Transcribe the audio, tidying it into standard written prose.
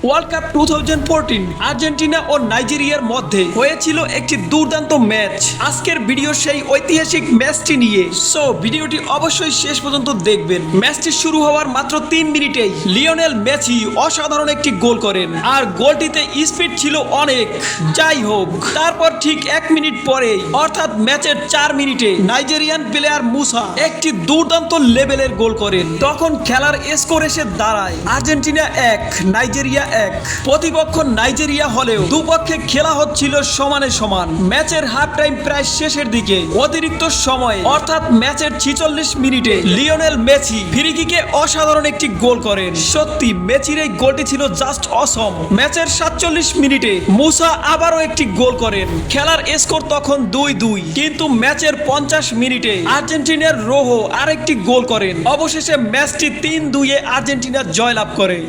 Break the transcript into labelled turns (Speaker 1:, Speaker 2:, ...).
Speaker 1: World cup 2014 Argentina ও নাইজেরিয়ার মধ্যে হয়েছিল একটি দুর্দান্ত ম্যাচ। আজকের ভিডিও সেই ঐতিহাসিক ম্যাচটি নিয়ে, সো ভিডিওটি অবশ্যই শেষ পর্যন্ত দেখবেন। ম্যাচটি শুরু হওয়ার মাত্র 3 মিনিটেই লিওনেল মেসি অসাধারণ একটি গোল করেন, আর গোলটিতে স্পিড ছিল অনেক। যাই হোক, তারপর ঠিক 1 মিনিট পরেই অর্থাৎ ম্যাচের 4 মিনিটে নাইজেরিয়ান প্লেয়ার মুসা একটি দুর্দান্ত লেভেলের গোল করেন। তখন খেলার স্কোর এসে দাঁড়ায় আর্জেন্টিনা 1 নাইজেরিয়া 1। প্রতিপক্ষ নাইজেরিয়া হলেও দুপক্ষে খেলা হচ্ছিল সমানে সমান। ম্যাচের হাফ টাইম প্রায় শেষের দিকে অতিরিক্ত সময়ে অর্থাৎ ম্যাচের 46 মিনিটে লিওনেল মেসি ফ্রি কিকে অসাধারণ একটি গোল করেন। সত্যি মেসির এই গোলটি ছিল জাস্ট অসম। ম্যাচের 47 মিনিটে মুসা আবারও একটি গোল করেন। খেলার স্কোর তখন 2-2, কিন্তু ম্যাচের 50 মিনিটে আর্জেন্টিনার রোহো আরেকটি গোল করেন। অবশেষে ম্যাচটি 3-2 আর্জেন্টিনা জয়লাভ করে।